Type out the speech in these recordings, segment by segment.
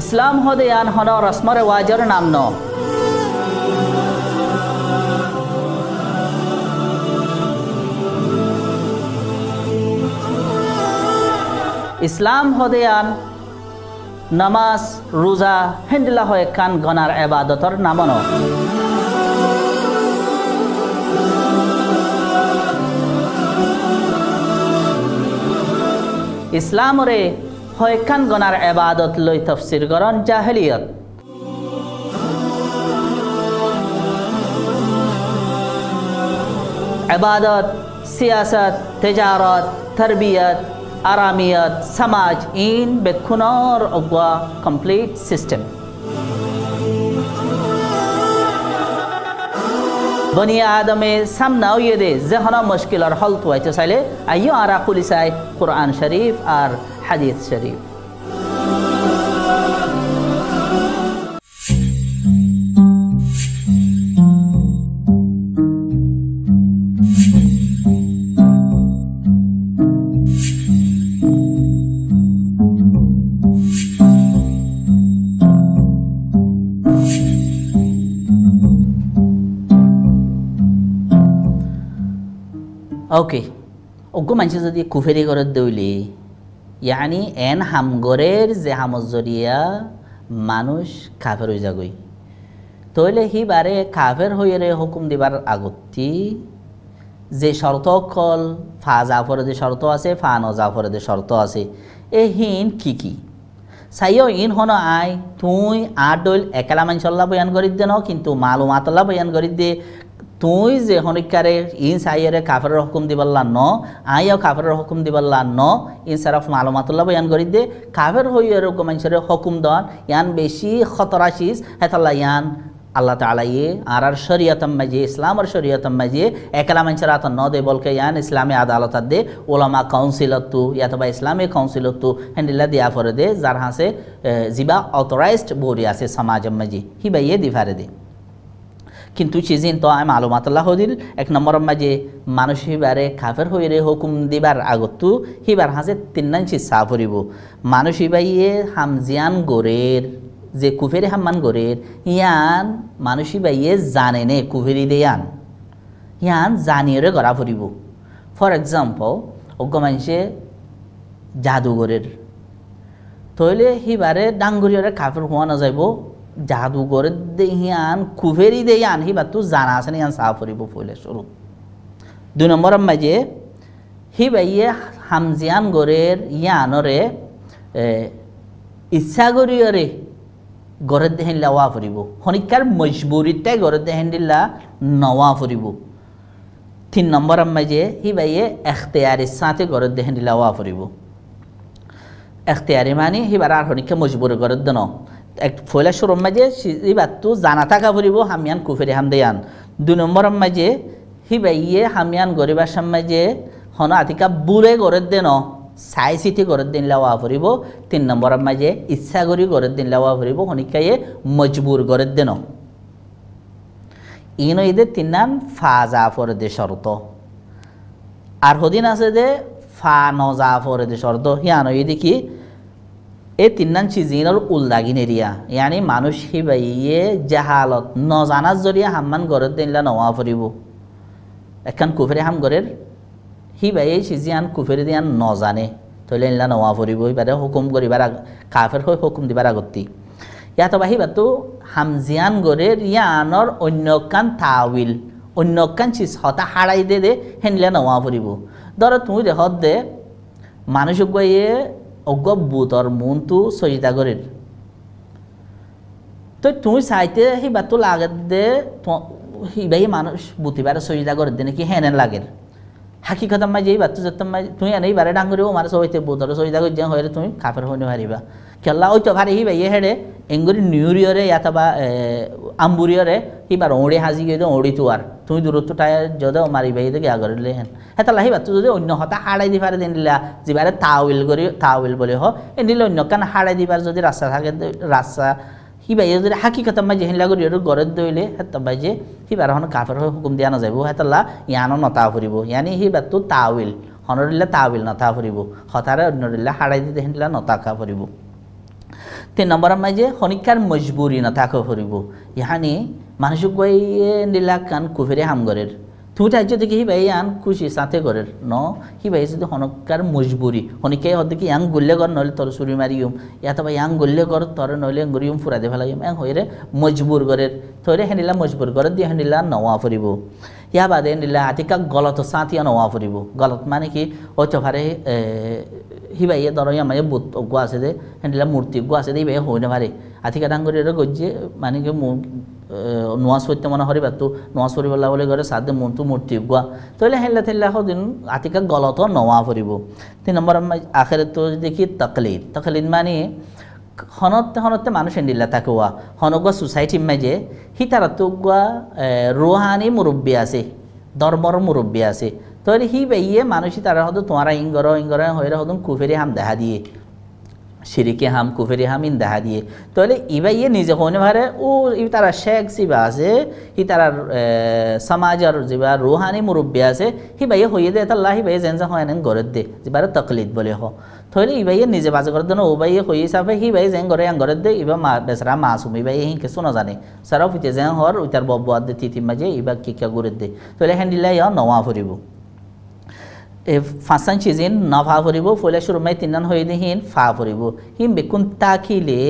ইসলাম হদে ইয়ান হন রসমরে ওয়াজর নাম ন ইসলাম হদে ইয়ান নামাজ রোজা হেন্দিলা হয় কান গনার ইবাদতর নাম ন ইসলামরে হয় কান গনার ইবাদত লই তাফসীর করন জাহেলিয়ত ইবাদত সিয়াসত তিজারত তরবিয়ত আরামিয়ত সমাজ ইন বেখুনর অগwa কমপ্লিট সিস্টেম বনি আদমে সামনাও ইয়ে জহনা মুশকিল আর হল তো আইতে চাইলে আইও আরা খুলিসাই কোরআন শরীফ আর হাদিস শরীফ ওকে ওগো মানুষ যদি কুফেরি করে দইলে ইয়ানি এন হামগরের যে হামজরিয়া মানুষ কাফের হয়ে যাগই তইলে হি বারে কাফের হয়ে হুকুম দিবার আগতি যে শর্ত কল ফা জাফরদে শর্ত আছে ফা ন জাফরদে শর্ত আছে এ হিন কি সাইও ইন হন আই তুই আর দইল একলা মানসল্লাহ বয়ান করি দে ন কিন্তু মালুমাতল্লাহ বয়ান করি দে তুই যে হনিকারে ইন সাইয়ারে কাফের হুকুম দিবাল্লা ন আইও কাফের হুকুম দিবাল্লা ন ইন সারাফ মালুমাতুল্লাহ বয়ান করি দে কাফের হইয়ার মানুষের হুকুম দন ইয়ান বেশি খতরাশিস হেতাল্লা ইয়ান আল্লাহ তাআলা ইয়ে আর শরীয়তম মাঝে ইসলামের শরীয়তম মাঝে একলা মানুষের আত ন দে বলকে ইয়ান ইসলামী আদালত দে ওলামা কাউন্সিলত ইয়াতবা ইসলামী কাউন্সিলত হ্যান্ডিলা দিয়া পরে দে যার হাসে জিবা অথরাইজড বডি আছে সমাজম মাঝে হিবা ইয়ে দিফারে দে কিন্তু চিজিন তো আমি মালুমাতুল্লাহ দিল এক নম্বর মাঝে মানুষ হিবারে কাফের হইরে হুকুম দিবার আগতো হিবার হাজে তিননান চিসা ফুরিব মানুষ হিবাইয়ে হামজিয়ান গোরের যে কুফেরি হাম্মান গোরের ইয়ান মানুষ হিবাইয়ে জানে নে কুফেরি দেয়ান ইয়ান জানিয়ে গড়া ফুরিব ফর এক্সাম্পল অজ্ঞ মানুষে জাদুঘরের তইলে হিবারে ডাঙ্গুরিয়রে কাফের হওয়া না যাইব জাদুঘর দেহিয়ান কুফেরি দেয়ান হি বাতু জানা আছে ইয়ান সাফ করিব ফলে শুরু দুই নম্বর মাঝে হি বাইয়ে হামজিয়ান গরের ইয়ানরে ইচ্ছা করিয়রে গরের দেহেন লাওয়া ফুরিব হনিকার মজবুরিতে গরের দেহেন দিলা নওয়া ফুরিব তিন নম্বর মাঝে হি বাইয়ে এখতিয়ারের সাথে গরের দেহেন লাওয়া ফুরিব এখতিয়ারি মানে হিবার আর হনিকে মজবুরি গরের দেন এক ফয়লা শুরুর মাঝে হিবাতু জানা থাকা ফুরিব হামিয়ান কুফেরি হাম দেয়ান দুই নম্বর মাঝে হিবাইয়ে হামিয়ান গরিবার মাঝে হন আতিকা বুড়ে গড়ের দেন চাই চিঠি গড়ের দিন লাওয়া ফুরিব তিন নম্বর মাঝে ইচ্ছা করি গড়ের দিন লাওয়া ফুরিব হনিকাইয়ে মজবুর গড়ের দেন ইন ইদে তিন নাম ফা জাফর দে শর্ত আর হদিন আছে যে ফা ন জাফর দে শর্ত হিয়ান ইদি কি এই তিননান চিজিনের উল্লাগিন এরিয়া ইয়ানি মানুষ হিবাইয়ে জাহালত নজানার জরিয়া হাম্মান গড়ের দিনলা নওয়া ফুরিব এখন কুফেরি হাম গড়ের হিবাইয়ে চিজিয়ান কুফেরি দিয়ান নজানে তইলে ইনলা নওয়া ফুরিব এবারে হুকুম করিবার কাফের হয়ে হুকুম দিবার আগতি ইয়াত বাহিবাতো হামজিয়ান গড়ের ইয়ানর অন্যকান তাউইল অন্যকান চিজ হতা হারাই দে হেনলা নওয়া ফুরিব ধর তুমি দেখত দে মানুষ গিয়ে অজ্ঞ বুতর মন তো সজিতা করের তো তুমি চাইতে হিবাতো লাগে দে হিবাই মানুষ বুতিবার সজিতা করে দে নাকি হেন লাগের হাকিকত মাঝে এই বাচ্চা যেতাম তুমি এনেই বারে ডাঙ্গরিও মারে সবাইতে বুতর সজিতা করে যে হয়ে তুমি কাফের হইতে পারিবা কেলা ওই তো ভারে হিবাই হেড়ে এঙ্গুরি নিউরিয়রে ইয়াতবা আম্বুরিয়রে হিবার ওড়ে হাজি গিয়ে ওড়ি তো আর তুমি দূরত্বটায় যদি মারিবাই দেখে আগরিলে হেন হেতালা হিবাতো যদি অন্য হতা হারাই দিবার দিন দিলা যিবারে তাউইল বলে হ এ দিলে অন্য কান হারাই দিবার যদি রাস্তা থাকে রাস্তা হিবাই যদি হাকিকত মাঝে হেন লাগরি গড়ের দইলে হেতা বাজে হিবার হন কাফের হুকুম দিয়া না যাবো হেতালা ইয়ানো নতা ফুরিব ইয়ানি হিবাতো তাউইল হনরিলে তাউইল নতা ফুরিব হতারে অন্য দিলে হারাই দিতে হেন দিলা নতা খা ফুরিব তিন নম্বর মাঝে হনিকার মজবুরি না থাকা ফুরিব ইহানি মানুষ গিয়ে নীলা কান কুফেরে হামগরের তুই তাই যদি কি ভাই আন খুশি সাথে করের ন কি ভাই যদি হনকার মজবুরি হনিকাই হতে কি ইয়াং গল্লে কর নইলে তোর চুরি মারিম ইয়াত বা ইয়াং গল্লে কর তোর নইলে গরিম ফুরা দে ফেলাইম এং হইরে মজবুর করের থইরে হেনিলা মজবুর করে দিয়ে হেনিলা নওয়া ফুরিব ইয়া বাদে হেনিলা আতিকা গলত সাথিয়া নওয়া ফুরিব গলত মানে কি হইতে পারে হিবাইয়ে ধরো আমাদের বুত গো আছে যে হেনিলা মূর্তি গো আছে যে হিবাই হইতে পারে আতিকা ডাঙ্গরের গজ্জে মানে কি নোয়াজ পড়তে মনে হরিবার তো নোয়াজ পড়িবলা বলে ঘরে সাদে মনটো মূর্তি গুয়া তাহলে হেল্লা থেল্লা দিন আতিকা গলত নওয়া ফুরিব 3 নম্বর আখেরে তো দেখি তকলিদ মানে হনতে মানুষ হেন্ডিল্লা থাকুয়া হনগুয়া সোসাইটির মাঝে হিতারা তো গুয়া রুহানি মুরব্বী আছে ধর্মর মুরব্বী আছে তাহলে হি বাইয়ে মানুষই তারা হতো তোমারা ইঙ্গর হইরা হতো কুফেরি হাম দেখা দিয়ে শিরিকে হাম কুফেরি হাম ইন দেখা দিয়ে তাহলে ইবাইয়ে নিজে হনে পারে ও তারা শেখ জিবা আছে হি তারা সমাজের জিবা রুহানি মুরব্বী আছে হি বাইয়ে হইয়ে দে তাল্লাহ হি বাইয়ে যেন হয় নেন গড়ে দে জিবার তকলিদ বলে হ তাহলে ইবাইয়ে নিজে বাজে করে দেন ও বাইয়ে হইয়ে হিসাবে হি বাইয়ে যেন গড়ে আং গড়ে দে ইবা বেসরা মাসুম ইবাইয়ে হি কিছু না জানে সারাও ফিতে যেন হর ওইটার বব্বাদ দে তিতি মাঝে ইবা কি গড়ে দে তাহলে হ্যান্ডিলাই নওয়া ফুরিব ফাঁসান চিজিন ন ফা ফুরিব ফলে সুরমাই তিনান হয়ে দিহিন ফা ফুরিব হিম বেকুন তাকিলে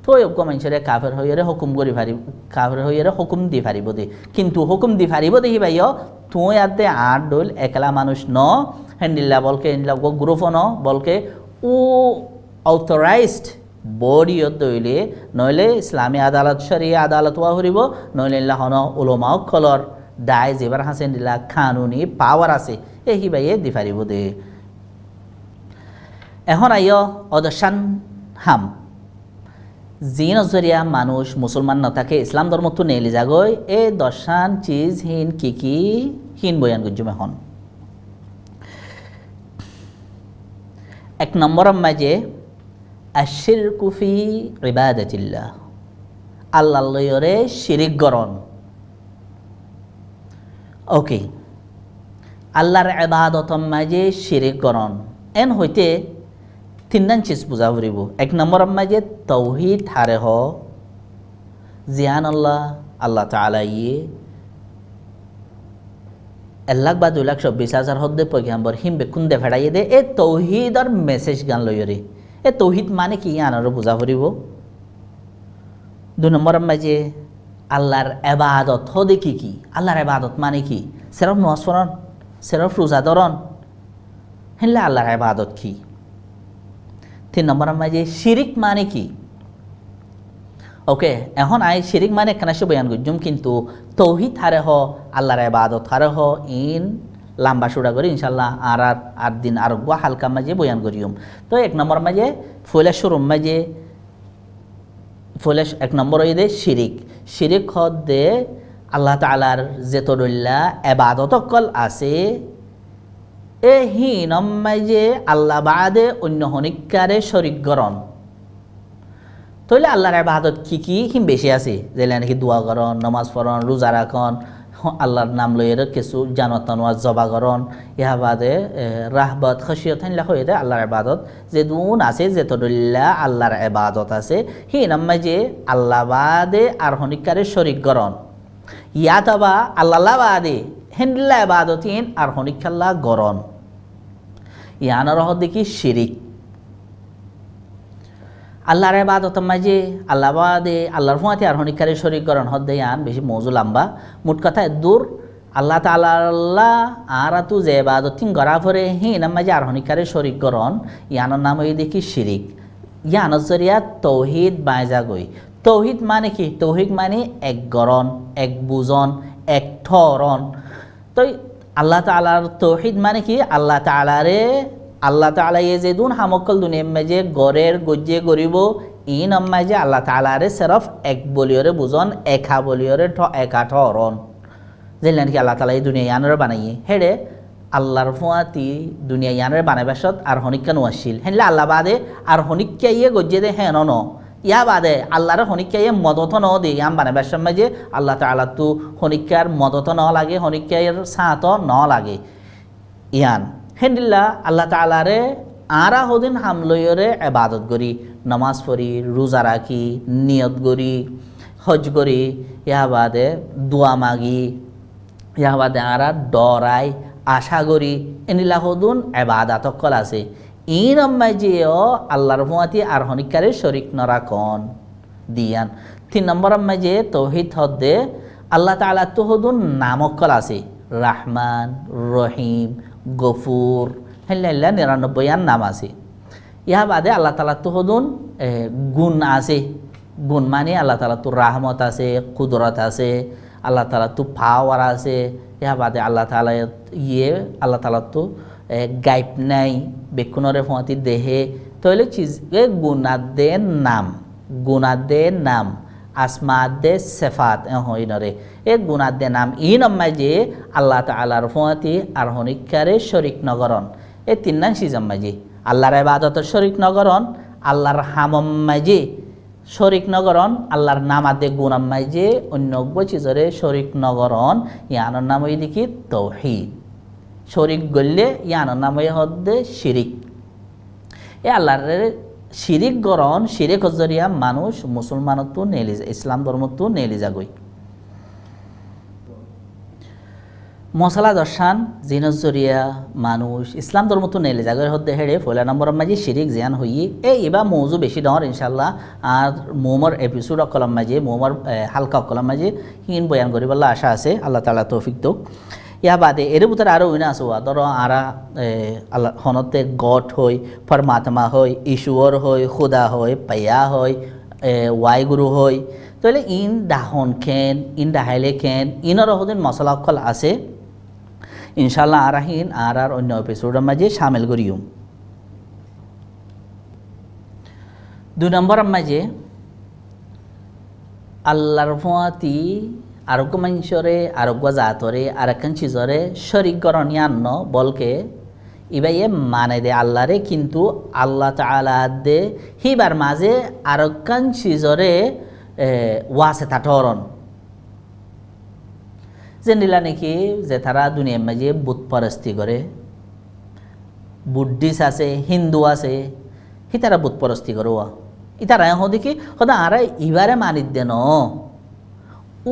তো অজ্ঞ মানুষের কাফের হইয়ারে হুকুম করি পারিব কাফের হইয়ারে হুকুম দি পারিব দে কিন্তু হুকুম দি পারিব দেখি ভাইও তুই আদে আট ডোল একলা মানুষ ন হ্যান্ডিল্লা বলকে হ্যান্ডিল্লা গ্রুপ ন বলকে ও অথরাইজড বডি দইলে নইলে ইসলামী আদালত শরিয়া আদালত হওয়া ফুরিব নইলে হন উলমা কলর দায় যেবার হাসেন দিলা কানুনি পাওয়ার আছে এই বাইয়ে দি পারিব দে এখন আইয় অদর্শান হাম জিন জরিয়া মানুষ মুসলমান না থাকে ইসলাম ধর্ম তো নেলি যাগই এ দর্শান চিজ হিন কি হিন বয়ান গুজুম এখন 1 নম্বর মাঝে আশিরকু ফি ইবাদাতিল্লাহ আল্লাহ লয়রে শিরিক গরন ওকে আল্লাহর ইবাদতর মাঝে শিরিক করন এন হইতে তিনটান চিজ বুঝা ফুরিব 1 নম্বর মাঝে তৌহিদ হারে হ জিয়ান আল্লাহ তাআলা ইয়ে 1 বা 2,24,000 হদ্দে পয়গাম্বর হিম বেকুন দে ফেড়াইয়ে দে এ তৌহিদর মেসেজ গান লইরে এ তৌহিদ মানে কি আনার বুঝা ফুরিব 2 নম্বর মাঝে আল্লাহর ইবাদত হদে কি আল্লাহর ইবাদত মানে কি সেরফ নামাজ পড়ন সেরফ রোজা ধরন হেলে আল্লাহর ইবাদত কি 3 নম্বর মাঝে শিরিক মানে কি ওকে এখন আই শিরিক মানে কেন সে বয়ান করজুম কিন্তু তৌহিদ হারে হ আল্লাহর ইবাদত হারে হ ইন লম্বা সুড়া করে ইনশাআল্লাহ আর দিন আর গো হালকা মাঝে বয়ান করিম তো 1 নম্বর মাঝে ফুলে শুরুম মাঝে ফুলে 1 নম্বর হইদে শিরিক হদে আল্লাহ তাআলার যেতদুল্লাহ ইবাদত কল আছে এ হিনম মাঝে আল্লাহ বাদে অন্য হনিকারে শরীক গরন তাহলে আল্লাহর ইবাদত কি হিম বেশি আছে যেলে নাকি দোয়া করন নামাজ পড়ন রোজা রাখন আল্লাহর নাম লইরে কিছু জানত তানোয়া জবা করন ইহা বাদে রাহবত খশিয়ত হাইলা হইরে আল্লাহর ইবাদত যে দুন আছে যেতদুল্লাহ আল্লাহর ইবাদত আছে হিনম মাঝে আল্লাহ বাদে আর হনিকারে শরীক গরন ইয়াতাবা আল্লাহ বাদে হেন্দিল্লা ইবাদতিন আর হনিকাল্লাহ গরন ইয়ানার হদ দেখি শিরিক আল্লাহর ইবাদতের মাঝে আল্লাহ বাদে আল্লাহর ফুয়াতে আর হনিকারে শরীক গরন হদ ইয়ান বেশি মৌজু লম্বা মোট কথা দূর আল্লাহ তাআলা আর তু যে ইবাদতিন গরা পরে হিনার মাঝে আর হনিকারে শরীক গরন ইয়ানোর নাম হই দেখি শিরিক ইয়ানোর জরিয়া তৌহিদ বাইজা গই তৌহিদ মানে কি তৌহিদ মানে এক গরন এক বুজন এক ঠরন তো আল্লাহ তাআলার তৌহিদ মানে কি আল্লাহ তাআলা এ যে দুন হামকল দুনিয়ার মাঝে গরের গজ্জে গরিব ইন মাঝে আল্লাহ তাআলারে সিরফ এক বলিয়রে বুজন একা বলিয়রে একা ঠরন যেলেন কি আল্লাহ তাআলা এই দুনিয়া ইয়ানরে বানাইয়ে হেডে আল্লাহর ফুয়াতি দুনিয়া ইয়ানরে বানাইবাসত আর হনিকা নোয়াশিল হেনলে আল্লাহ বাদে আর হনিকা ইয়ে গজ্জে দে হেন ন ইয়া বাদে আল্লাহর হনিকায়ে মদত ন দে ইয়াম বানাইবার সময় যে আল্লাহ তাআলা তো হনিকার মদত ন লাগে হনিকায়ের সাঁত ন লাগে ইয়ান হেন্দিল্লা আল্লাহ তাআলারে আরা হদিন হামলয়রে এবাদত করি নমাজ পড়ি রোজা রাখি নিয়ত করি হজ করি ইয়া বাদে দোয়া মাগি ইয়া বাদে আরা ডরাই আশা করি এনিলা হদুন এবাদাত কল আছে ইন আম্মাই যেও আল্লাহর হুয়াতি আর হনিকারে শরিক নরা কন দিয়ান 3 নম্বর আম্মাই যে তৌহিদ হদ্দে আল্লাহ তাআলা তো হদুন নামকল আছে রাহমান রহিম গফুর হেল্লা 99 নাম আছে ইহা বাদে আল্লাহ তাআলা তো হদুন গুণ আছে গুণ মানে আল্লাহ তাআলা তো রাহমত আছে কুদরত আছে আল্লাহ তাআলা তো পাওয়ার আছে ইহা বাদে আল্লাহ তাআলা আল্লাহ তাআলা তো গাইব নাই বেকুনরে ফতি দেহে তইলে চিজ গুণাদে নাম আসমাদে সেফাত হইনরে এ গুণাদে নাম ই নম্মাই যে আল্লাহ তাআলার ফতি আর হনিকারে শরিক নগরন এ তিননাং সিজম্মাজি আল্লাহর ইবাদতের শরিক নগরন আল্লাহর হামম্মাজি শরিক নগরন আল্লাহর নামাদে গুণাম্মাজি অন্য চিজরে শরিক নগরন ইয়ানোর নাম হই দেখি তৌহিদ শরিক গললে ইয়ানোর নাম হই হদ্দে শিরিক এ আল্লাহর শিরিক গরন শিরিক জরিয়া মানুষ মুসলমানতো নেলি ইসলাম ধর্মতো নেলি যাগই মশলা দর্শান জিনস জরিয়া মানুষ ইসলাম ধর্মতো নেলি যাগই হদ্দে হেড়ে ফয়লা নম্বর মাঝে শিরিক জিয়ান হই এবা মৌজু বেশি ডর ইনশাআল্লাহ আর মোমর এপিসোড অকলম মাঝে মোমর হালকা অকলম মাঝে হিন বয়ান করিবল্লা আশা আছে আল্লাহ তাআলা তৌফিক দোক ইয়া বাদে এর ভিতরে আরও উইনা আছে ধরো আরা আল্লাহ হনতে গড হই পরমাত্মা হই ঈশ্বর হই খুদা হই পাইয়া হই ওয়াইগুরু হই তাহলে ইন দাহন খেন ইন দাহাইলে খেন ইনর হদিন মশলা অকল আছে ইনশাল্লাহ আরাহিন আর অন্য এপিসোডের মাঝে সামিল করিম 2 নম্বর মাঝে আল্লাহর ফতি আরোগ্য মানুষরে আরোগ্য জাতরে আরেকখান চিজরে শরিক গরণিয়ান্ন বলকে ইবাইয়ে মানে দে আল্লাহরে কিন্তু আল্লাহ তাআলা দে হিবার মাঝে আরেকখান চিজরে ওয়াসে তাটরন যে নিলা নাকি যে তারা দুনিয়ার মাঝে বুত পরস্তি করে বুদ্ধিস্ট আছে হিন্দু আছে হি তারা বুত পরস্তি করে ইতারা দেখি সদা আরা ইবারে মানিত দেন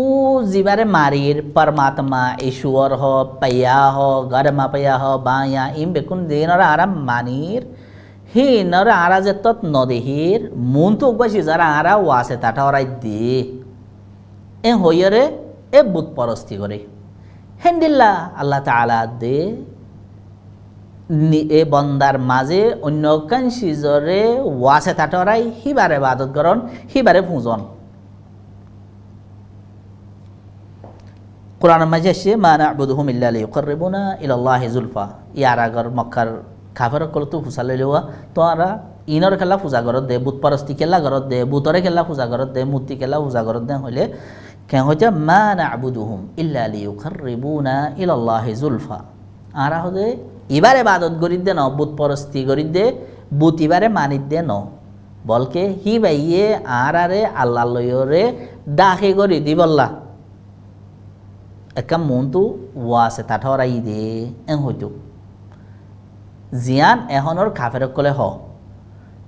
ও জীবারে মারির পরমাত্মা ঈশ্বর হ পাইয়া হ গরমা পাইয়া হ বায়া ইম বেকুন দিনরা আরাম মানির হি নরা আরা যে তত নদেহির মন তো বাসি যারা আরা ওয়াসে তাটা ওরাই দি এ হইরে এ বুত পরস্তি করে হেন্দিল্লা আল্লাহ তাআলা দে এ বন্দার মাঝে অন্য কাংশি জরে ওয়াসে তাটা ওরাই হিবারে ইবাদত করন হিবারে পূজন কোরআন মাঝে আসছে মা না'বুদুহুম ইল্লা লিয়ুকাররিবুনা ইলাল্লাহি যুলফা ইয়ার আগর মক্কার কাফের কল তো হুসালে লওয়া তো আরা ইনর খেলা পূজা করত দে বুত পরস্তি খেলা করত দে বুতরে খেলা পূজা করত দে মূর্তি খেলা পূজা করত দে হইলে কেন হইছে মা না'বুদুহুম ইল্লা লিয়ুকাররিবুনা ইলাল্লাহি যুলফা আরা হদে ইবারে ইবাদত করি দে ন বুত পরস্তি করি দে বুত ইবারে মানিত দে ন বলকে হি বাইয়ে আরারে আল্লাহ লয়রে ডাকে করি দিবল্লা একা মনটো ওয়াসে তাঠরাই দে এন হইতো জিয়ান এহনর কাফের কলে হ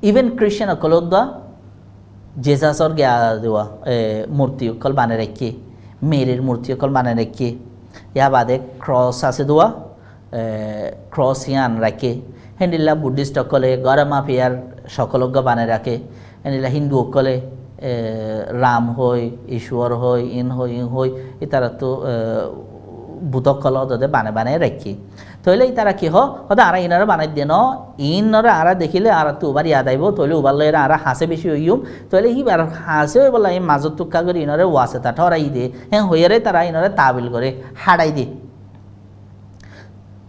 ইভেন খ্রিস্টান কল দা জেসাসর গিয়া দেওয়া মূর্তি কল বানে রেখে মেরির মূর্তি কল বানে রেখে ইয়া বাদে ক্রস আছে দোয়া ক্রস ইয়ান রাখে হেন্ডিল্লা বুদ্ধিস্ট কলে গরমা ফিয়ার সকলজ্ঞ বানে রাখে হেন্ডিল্লা হিন্দু কলে রাম হই ঈশ্বর হই ইন হই ইতারা তো ভূতকল দে বানে বানে রাখি তইলে ইতারা কি হদা আরা ইনারা বানাই দেন ইনরা আরা দেখিলে আর তো উবার ইয়াদ আইব তইলে উবার লইরা আরা হাসে বেশি হইম তইলে হিবার হাসে হই বলা এই মাজত টুকা করে ইনরে ওয়াসে তা ঠরাই দে হ্যাঁ হইয়ারে তারা ইনরে তাবিল করে হাড়াই দে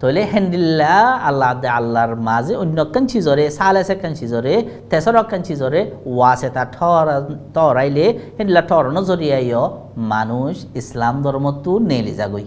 তইলে হেন্ডিল্লা আল্লাহ দে আল্লাহর মাঝে অন্য কাঞ্চি জরে সালেসে কাঞ্চি জরে তেসর কাঞ্চি জরে ওয়াসে তা ঠরাইলে হেন্ডিল্লা ঠরানো জরিয়াইও মানুষ ইসলাম ধর্ম তো নেলি যাগই